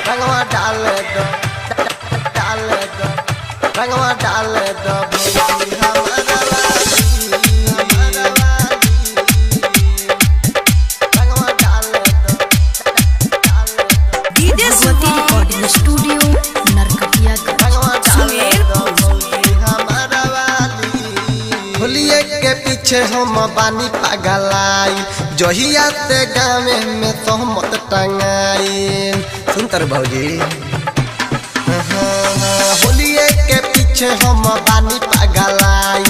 रंगवा डाल दो रंगवा डाल दो भौजी हमारा वाली रंगवा डाल दो डीजे ज्योति रिकॉर्डिंग स्टूडियो नरकटिया रंगवा डाल दो भौजी हमारा वाली। होलिये के पीछे हम बानी पागलाई जहिया से गाँव में तो मत टंगाई सुनतर भौजी। होलिये के पीछे हम बानी पागलाई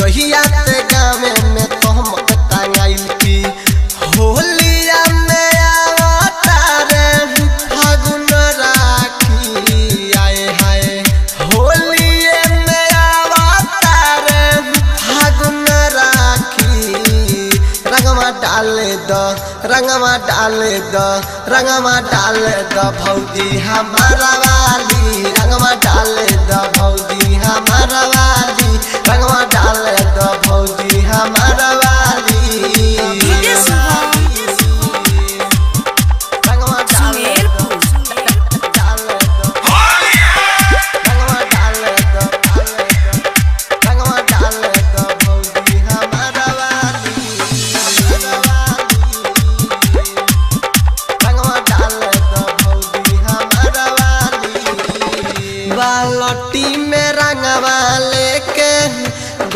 जहिया से गाँव में तो मत टंगाई की होलिया में आवतारे फागुन राखी आए हाय होलिये में आवतारे फागुन राखी रंगवा डाल दो रंगवा डाल दो रंगवा डाल दो भौजी हमारा वाली रंगवा डाल दो भौजी हमारा वाली रंगवा डाल दो भौजी हमारा वाली डीजे सुहा रंगवा डाल दो रंगवा डाल दो रंगवा डाल दो भौजी हमारा वाली रंगवा डाल दो भौजी हमारा वाली। बालटी में रंगवा लेके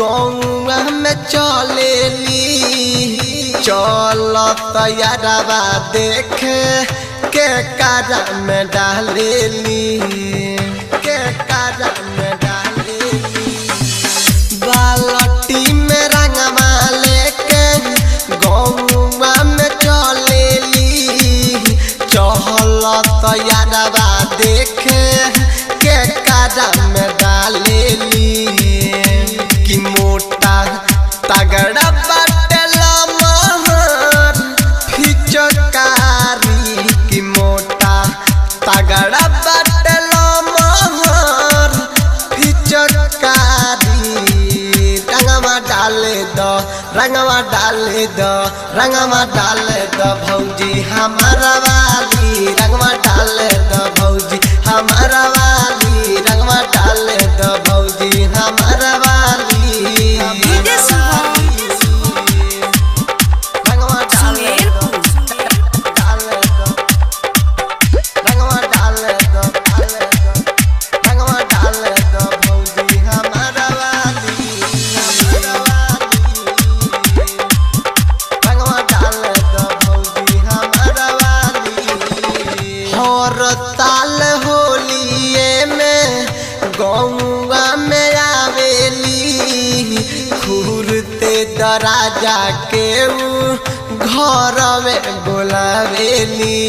गौवा में चलेली चल तैयारवा देखे के कारा में डालेली के कारा में डालेली बालटी में रंगवा लेके गौवा में चलेली चहल तैयारवा देखे के कारा में डालेली कि मोटा तगड़ा बटला महर फिचकारी कि मोटा तगड़ा बटला महर फिचकारी रंगवा डाल दो रंगवा डाल दो रंगवा डाल दो भौजी हमारा वाली रंगवा डाल दो भौजी हमारा वाली रंगवा डाल दो भौजी हमारा वाली डीजे सुहा रंगवा डाल दो रंगवा डाल दो रंगवा डाल दो भौजी हमारा वाली रंगवा डाल दो भौजी हमारा वाली। हर ताल होलिये में गौवा में आवेली खुरते दराजा के घर में बोलावेली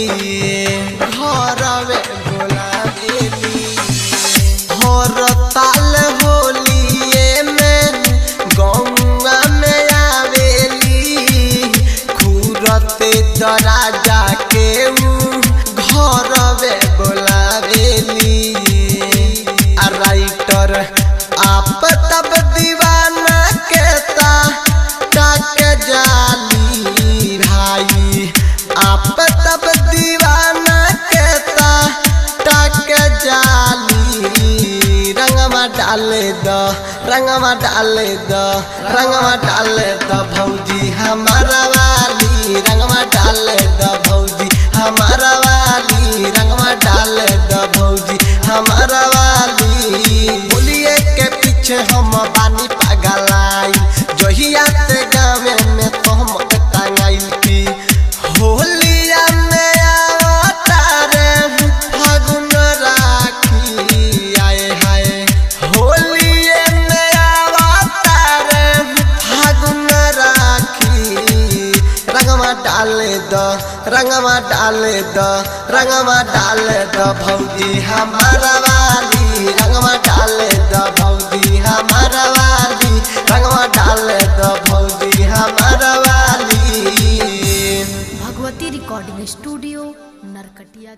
घर में बोलावेली। हर ताल होलिये में गौवा में आवेली खुरते दराजा के घर में बोलावेली। आ राइटर आप तब दीवाना के ताक जाली भाई आप तब दीवाना के ताक जाली रंगवा डाल दो रंगवा डाल दो रंगवा डाल दो भौजी हमारा वाली रंगवा डाल दो भौजी हमारा वाली रंगवा डाल दो भौजी हमारा वाली। होलिये के पीछे हम बानी पागलाई जहिया से गाँव में तो हम टंगाई की होलिया में आवतारे फागुन राखी आए हाय होलिये में आवतारे फागुन राखी रंगवा डाल दो रंगवा डाल दो रंगवा डाल दो भौजी हमारा वाली रंगवा डाल दो भौजी हमारा वाली रंगवा डाल दो भौजी हमारा वाली। Bhagwati recording studio Narkatiya.